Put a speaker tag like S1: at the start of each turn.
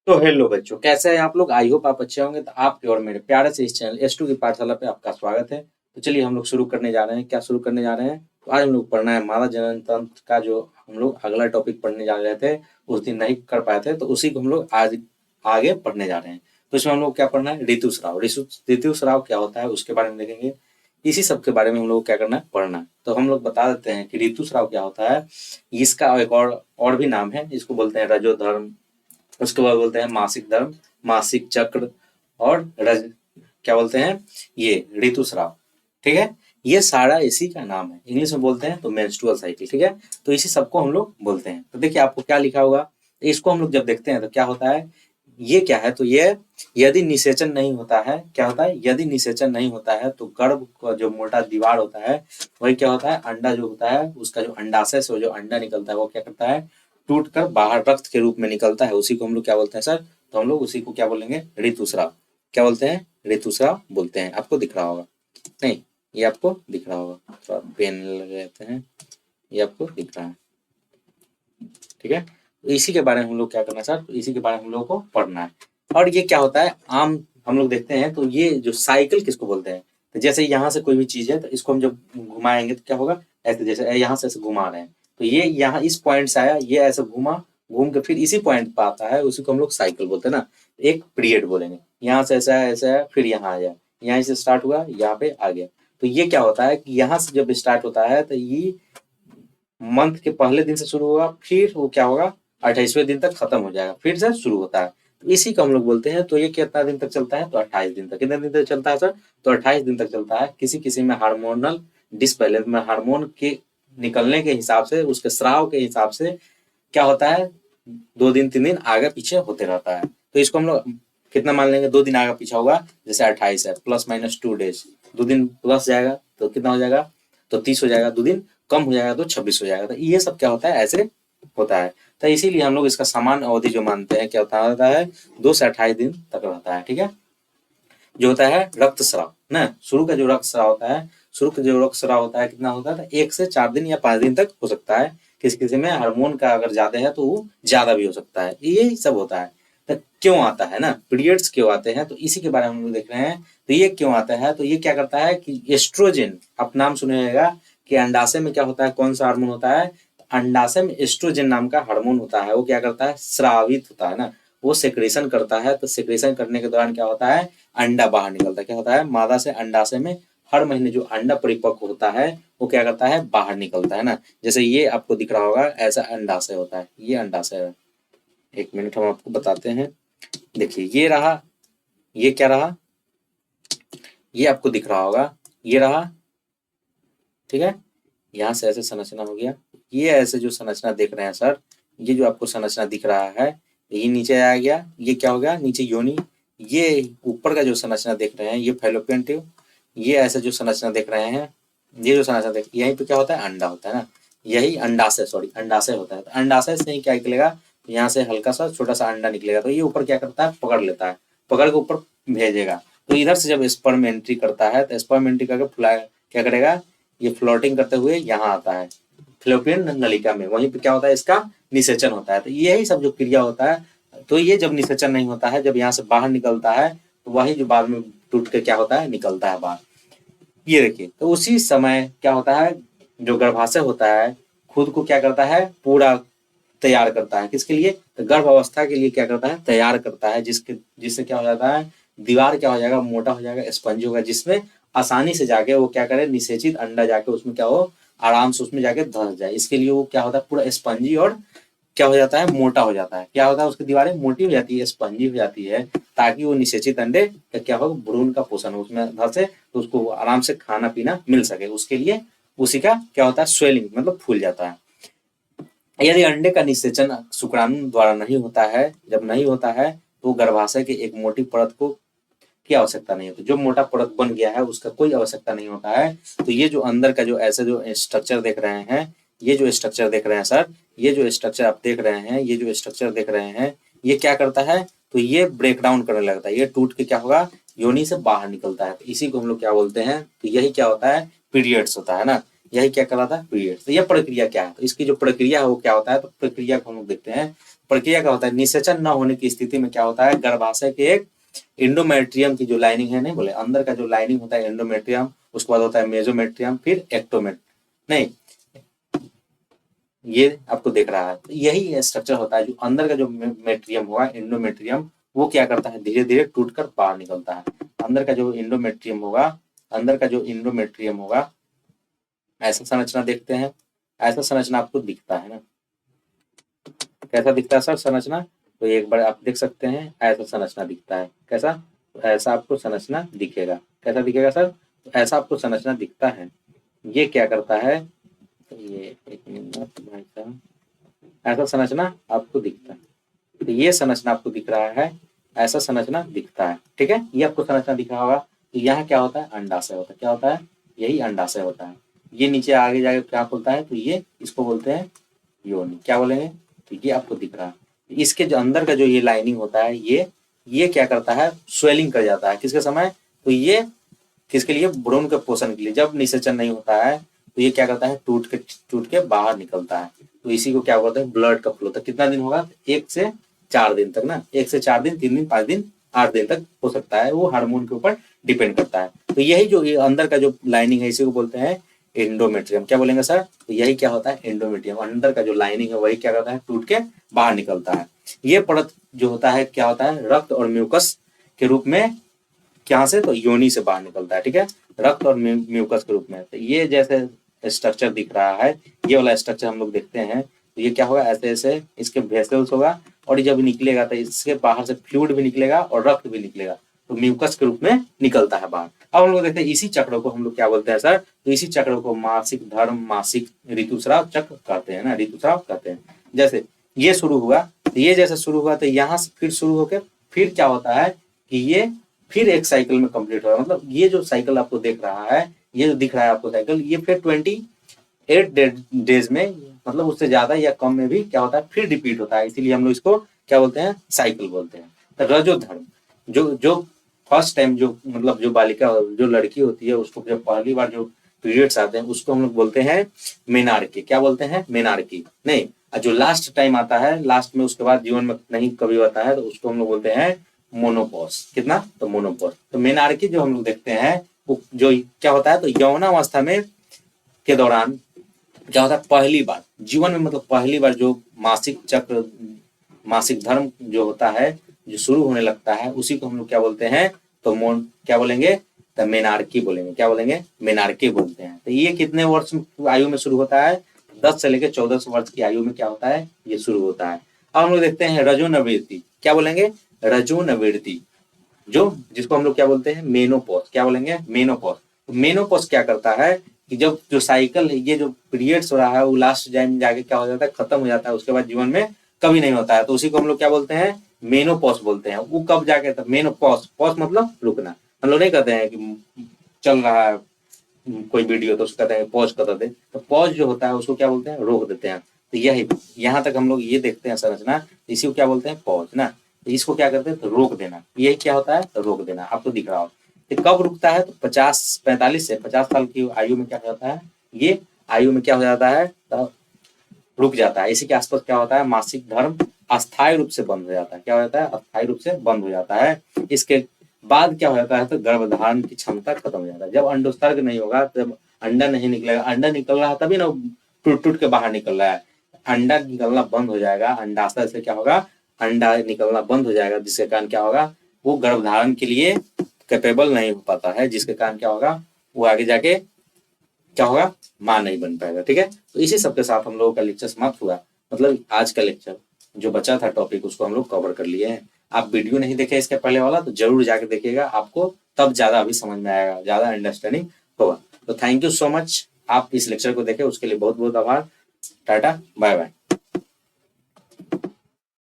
S1: तो हेलो बच्चों, कैसे हैं आप लोग। आई होप आप अच्छे होंगे। तो आपके और मेरे प्यारे से इस चैनल S2 की पाठशाला पे आपका स्वागत है। तो चलिए हम लोग शुरू करने जा रहे हैं। क्या शुरू करने जा रहे हैं? तो आज हम लोग पढ़ना है मानव जनन तंत्र का, जो हम लोग अगला टॉपिक पढ़ने जा रहे थे, उस दिन नहीं कर पाए थे, तो उसी को हम लोग आज आगे पढ़ने जा रहे हैं। तो इसमें हम लोग क्या पढ़ना है? ऋतुस्राव। ऋतुस्राव क्या होता है उसके बारे में देखेंगे। इसी सब के बारे में हम लोग क्या करना है? पढ़ना है। तो हम लोग बता देते हैं कि ऋतुस्राव क्या होता है। इसका एक और भी नाम है, इसको बोलते हैं रजोधर्म। उसके बाद बोलते हैं मासिक धर्म, मासिक चक्र, और क्या बोलते हैं, ये ऋतुस्राव। ठीक है, ये सारा इसी का नाम है। इंग्लिश में बोलते हैं तो मेंस्ट्रुअल साइकिल। ठीक है, तो इसी सबको हम लोग बोलते हैं। तो देखिए आपको क्या लिखा होगा, इसको हम लोग जब देखते हैं तो क्या होता है, ये क्या है, तो ये यदि निषेचन नहीं होता है, क्या होता है, यदि निषेचन नहीं होता है तो गर्भ का जो मोटा दीवार होता है, वही क्या होता है, अंडा जो होता है, उसका जो अंडाशय से जो अंडा निकलता है वो क्या करता है, टूट कर बाहर रक्त के रूप में निकलता है। उसी को हम लोग क्या बोलते हैं सर? तो हम लोग उसी को क्या बोलेंगे? ऋतुस्राव। क्या बोलते हैं? ऋतुस्राव बोलते हैं। आपको दिख रहा होगा, नहीं ये आपको दिख रहा होगा, थोड़ा पेन लगाते हैं, ये आपको दिख रहा है। ठीक है, तो इसी के बारे में हम लोग क्या करना है सर? तो इसी के बारे में हम लोग को पढ़ना है। और ये क्या होता है, आम हम लोग देखते हैं तो ये जो साइकिल किसको बोलते हैं, तो जैसे यहाँ से कोई भी चीज है तो इसको हम जब घुमाएंगे तो क्या होगा, ऐसे जैसे यहाँ से ऐसे घुमा रहे हैं, तो ये यहाँ इस पॉइंट से आया, ये ऐसे घूमा, घूम के फिर इसी पॉइंट पर आता है, उसी को हम लोग साइकिल बोलते हैं ना। एक पीरियड बोलेंगे, यहाँ से ऐसा है, ऐसा है, फिर यहाँ आया, यहाँ से स्टार्ट हुआ, यहाँ पे आ गया। तो ये क्या होता है कि यहाँ से जब स्टार्ट होता है तो ये मंथ के पहले दिन से शुरू होगा, फिर वो क्या होगा, 28वें दिन तक खत्म हो जाएगा, फिर से शुरू होता है। तो इसी को हम लोग बोलते हैं। तो ये कितना दिन तक चलता है? तो 28 दिन तक। कितने दिन तक चलता है सर? तो 28 दिन तक चलता है। किसी किसी में हार्मोनल डिसबैलेंस में हार्मोन के निकलने के हिसाब से, उसके स्राव के हिसाब से क्या होता है, 2 दिन 3 दिन आगे पीछे होते रहता है। तो इसको हम लोग कितना मान लेंगे, 2 दिन आगे पीछे होगा। जैसे 28 है, +-2 डेज, 2 दिन प्लस जाएगा तो कितना हो जाएगा, तो 30 हो जाएगा। 2 दिन कम हो जाएगा तो 26 हो जाएगा। तो ये सब क्या होता है, ऐसे होता है। तो इसीलिए हम लोग इसका समान अवधि जो मानते हैं, क्या होता है, 2 से 28 दिन तक रहता है। ठीक है, जो होता है रक्तस्राव ना, शुरू का जो रक्तस्राव होता है, शुरू का जो रक्तस्राव होता है कितना होता है, 1 से 4 दिन या 5 दिन तक हो सकता है। किसी किसी में हार्मोन का अगर ज्यादा है तो वो ज्यादा भी हो सकता है। ये सब होता है। तो क्यों आता है ना, पीरियड्स क्यों आते हैं, तो इसी के बारे में हम लोग देख रहे हैं। तो ये क्यों आता है, तो ये क्या करता है कि एस्ट्रोजन, आप नाम सुनिएगा कि अंडाशय में क्या होता है, कौन सा हार्मोन होता है, अंडाशय में एस्ट्रोजन नाम का हार्मोन होता है। वो क्या करता है, स्रावित होता है ना, वो सेक्रेशन करता है। तो सेक्रेशन करने के दौरान क्या होता है, अंडा बाहर निकलता है। क्या होता है, मादा से अंडाशय में हर महीने जो अंडा परिपक्व होता है वो क्या करता है, बाहर निकलता है ना। जैसे ये आपको दिख रहा होगा, ऐसा अंडाशय होता है, ये अंडाशय है। एक मिनट हम आपको बताते हैं। देखिए ये रहा, ये क्या रहा, ये आपको दिख रहा होगा, ये रहा। ठीक है, यहाँ से ऐसे संरचना हो गया। ये ऐसे जो संरचना देख रहे हैं सर, ये जो आपको संरचना दिख रहा है, ये नीचे आ गया, ये क्या हो गया, नीचे योनि। ये ऊपर का जो संरचना देख रहे हैं, ये फैलोपियन ट्यूब। ये ऐसे जो संरचना देख रहे हैं, ये जो संरचना देख, यहीं पे क्या होता है, अंडा होता है ना। यही अंडाशय, सॉरी अंडाशय होता है। तो अंडाशय से ही क्या निकलेगा, यहाँ से हल्का सा छोटा सा अंडा निकलेगा। तो ये ऊपर क्या करता है, पकड़ लेता है, पकड़ के ऊपर भेजेगा। तो इधर से जब स्पर्म एंट्री करता है, तो स्पर्म एंट्री करके क्या करेगा, ये फ्लोटिंग करते हुए यहाँ आता है फ्लोपियन नलिका में। वहीं पे क्या होता है, इसका निषेचन होता है। तो यही सब जो क्रिया होता है, तो ये जब निषेचन नहीं होता है, जब यहाँ से बाहर निकलता है, तो वही जो बाद में टूट के क्या होता है, निकलता है बाहर। ये देखिए, तो उसी समय क्या होता है, जो गर्भाशय होता है खुद को क्या करता है, पूरा तैयार करता है। किसके लिए, तो गर्भ अवस्था के लिए क्या करता है, तैयार करता है। जिससे क्या हो जाता है, दीवार क्या हो जाएगा, मोटा हो जाएगा, स्पंज होगा, जिसमें आसानी से जाके वो क्या करे, निषेचित अंडा जाके उसमें क्या हो, आराम से उसमें जाके धंस जाए। इसके लिए वो क्या होता है, पूरा स्पंजी और क्या हो जाता है, मोटा हो जाता है। क्या होता है, उसकी दीवारें मोटी हो जाती है, स्पंजी हो जाती है, ताकि वो निषेचित अंडे का क्या हो, भ्रूण का पोषण हो उसमें धंसे, तो उसको आराम से खाना पीना मिल सके। उसके लिए उसी का क्या होता है, स्वेलिंग, मतलब फूल जाता है। यदि अंडे का निषेचन शुक्राणु द्वारा नहीं होता है, जब नहीं होता है, तो गर्भाशय के एक मोटी परत को की आवश्यकता नहीं होती। जो मोटा परत बन गया है उसका कोई आवश्यकता नहीं होता है। तो ये जो अंदर का जो ऐसे जो स्ट्रक्चर देख रहे हैं, ये जो स्ट्रक्चर देख रहे हैं सर, ये जो स्ट्रक्चर आप देख रहे हैं, ये जो स्ट्रक्चर देख रहे हैं, ये क्या करता है, तो ये ब्रेक डाउन करने लगता है। ये टूट के क्या होगा, योनि से बाहर निकलता है। तो इसी को हम लोग क्या बोलते हैं, तो यही क्या होता है, पीरियड्स होता है ना। यही क्या कहलाता है, पीरियड्स। तो यह प्रक्रिया क्या है, तो इसकी जो प्रक्रिया है वो क्या होता है, तो प्रक्रिया को हम लोग देखते हैं। प्रक्रिया क्या होता है, निषेचन न होने की स्थिति में क्या होता है, गर्भाशय के एक एंडोमेट्रियम की जो लाइनिंग है, नहीं बोले अंदर का जो लाइनिंग होता है एंडोमेट्रियम, उसके बाद होता है मेसोमेट्रियम, फिर एक्टोमेट, नहीं ये आपको देख रहा है। तो यही स्ट्रक्चर होता है, जो अंदर का जो मेट्रियम होगा एंडोमेट्रियम, वो क्या करता है, धीरे धीरे टूटकर बाहर निकलता है। अंदर का जो एंडोमेट्रियम होगा, अंदर का जो एंडोमेट्रियम होगा, ऐसा संरचना देखते हैं, ऐसा संरचना आपको दिखता है ना, कैसा दिखता है सर संरचना, तो एक बार आप देख सकते हैं, ऐसा संरचना दिखता है, कैसा, तो ऐसा आपको संरचना दिखेगा, कैसा दिखेगा सर, तो ऐसा आपको संरचना दिखता है। ये क्या करता है, तो ये एक मिनट भाई साहब, ऐसा संरचना आपको दिखता है, तो ये संरचना आपको दिख रहा है, ऐसा संरचना दिखता है, ठीक है, ये आपको संरचना दिख रहा होगा। तो यहाँ क्या होता है, अंडाशय होता है, क्या होता है, यही अंडाशय होता है। ये नीचे आगे जाके क्या खुलता है, तो ये इसको बोलते हैं योनि, क्या बोलेंगे, तो ये आपको दिख रहा है। इसके जो अंदर का जो ये लाइनिंग होता है, ये क्या करता है, स्वेलिंग कर जाता है, किसके समय, तो ये किसके लिए, भ्रूण के पोषण के लिए। जब निषेचन नहीं होता है तो ये क्या करता है, टूट के बाहर निकलता है। तो इसी को क्या बोलते हैं, ब्लड का फ्लो। तो कितना दिन होगा, 1 से 4 दिन तक ना, 1 से 4 दिन, 3 दिन, 5 दिन, 8 दिन तक हो सकता है, वो हार्मोन के ऊपर डिपेंड करता है। तो यही जो ये अंदर का जो लाइनिंग है, इसी को बोलते हैं एंडोमेट्रियम, क्या बोलेंगे सर, तो यही क्या होता है, एंडोमेट्रियम, अंदर का जो लाइनिंग है वही क्या करता है, टूट के बाहर निकलता है। ये परत जो होता है क्या होता है, रक्त और म्यूकस के रूप में, क्या से, तो योनि से बाहर निकलता है, ठीक है, रक्त और म्यूकस के रूप में। तो ये जैसे स्ट्रक्चर दिख रहा है, ये वाला स्ट्रक्चर हम लोग देखते हैं, तो ये क्या होगा, ऐसे ऐसे इसके वेसल्स होगा, और जब निकलेगा तो इसके बाहर से फ्लूइड भी निकलेगा और रक्त भी निकलेगा, तो म्यूकस के रूप में निकलता है बाहर। अब हम लोग देखते हैं इसी चक्र को हम लोग क्या बोलते हैं सर, तो इसी चक्र को मासिक धर्म, मासिक ऋतुस्राव चक्र कहते हैं ना, ऋतुस्राव कहते हैं। जैसे ये शुरू हुआ, तो ये जैसे शुरू हुआ, तो यहाँ से फिर शुरू होकर फिर क्या होता है कि ये फिर एक साइकिल में कंप्लीट हो रहा है। मतलब ये जो साइकिल आपको देख रहा है, ये जो दिख रहा है आपको साइकिल, ये फिर 28 डेज में, मतलब उससे ज्यादा या कम में भी क्या होता है, फिर रिपीट होता है। इसीलिए हम लोग इसको क्या बोलते हैं, साइकिल बोलते हैं। तो रजोधर्म, जो जो फर्स्ट टाइम जो मतलब जो बालिका जो लड़की होती है, उसको जब पहली बार जो पीरियड्स आते हैं, उसको हम लोग बोलते हैं मेनार्की, क्या बोलते हैं, मेनार्की, नहीं। जो लास्ट टाइम आता है, लास्ट में उसके बाद जीवन में नहीं कभी होता है, तो उसको हम लोग बोलते हैं मोनोपॉज, कितना, तो मोनोपॉज। तो मेनार्की जो हम लोग देखते हैं, वो जो क्या होता है, तो यौनावस्था में के दौरान क्या होता है, पहली बार जीवन में, मतलब पहली बार जो मासिक चक्र, मासिक धर्म जो होता है, जो शुरू होने लगता है, उसी को हम लोग क्या बोलते हैं, तो क्या बोलेंगे, तो मेनार्की बोलेंगे, क्या बोलेंगे, मेनार्की बोलते हैं। तो ये कितने वर्ष आयु में शुरू होता है, 10 से लेकर 14 वर्ष की आयु में क्या होता है, ये शुरू होता है। अब हम लोग देखते हैं रजोनवृत्ति, क्या बोलेंगे, रजोनवृत्ति, जो जिसको हम लोग क्या बोलते हैं, मेनोपॉज, क्या बोलेंगे, मेनोपॉज। तो मेनोपॉज क्या करता है कि जब जो साइकिल, ये जो पीरियड्स हो रहा है, वो लास्ट टाइम जाके क्या हो जाता है, खत्म हो जाता है, उसके बाद जीवन में कभी नहीं होता है, तो उसी को हम लोग क्या बोलते हैं, मेनोपॉज बोलते हैं। वो कब जाके, तो मेनोपॉज, पॉज मतलब रुकना। हम लोग नहीं कहते हैं कि चल रहा है कोई वीडियो तो उसको कहते हैं पॉज कर देते, तो पॉज जो होता है उसको क्या बोलते हैं, रोक देते हैं। तो यही यहाँ तक हम लोग ये देखते हैं संरचना, इसी को क्या बोलते हैं, पॉज ना। तो इसको क्या करते हैं, तो रोक देना, यही क्या होता है, तो रोक देना, आपको दिख रहा हो। तो कब रुकता है, तो 45 से 50 साल की आयु में क्या होता है, ये आयु में क्या हो जाता है, तो रुक जाता है। इसी के आसपास क्या होता है, मासिक धर्म अस्थायी रूप से बंद हो जाता है, क्या हो जाता है, अस्थायी रूप से बंद हो जाता है। इसके बाद क्या हो जाता है, तो गर्भधारण की क्षमता खत्म हो जाता है। जब अंडोत्सर्ग नहीं होगा, तब अंडा नहीं निकलेगा, अंडा निकल रहा है तभी ना टूट टूट के बाहर निकल रहा है, अंडा निकलना बंद हो जाएगा, अंडाशय से क्या होगा, अंडा निकलना बंद हो जाएगा, जिसके कारण क्या होगा, वो गर्भधारण के लिए कैपेबल नहीं हो पाता है, जिसके कारण क्या होगा, वो आगे जाके क्या होगा, मां नहीं बन पाएगा, ठीक है। तो इसी सब के साथ हम लोगों का लेक्चर समाप्त हुआ। मतलब आज का लेक्चर जो बचा था टॉपिक, उसको हम लोग कवर कर लिए हैं। आप वीडियो नहीं देखे इसके पहले वाला, तो जरूर जाके देखिएगा, आपको तब ज्यादा अभी समझ में आएगा, ज्यादा अंडरस्टैंडिंग होगा। तो थैंक यू सो मच, आप इस लेक्चर को देखे उसके लिए बहुत बहुत आभार। Tata, bye bye.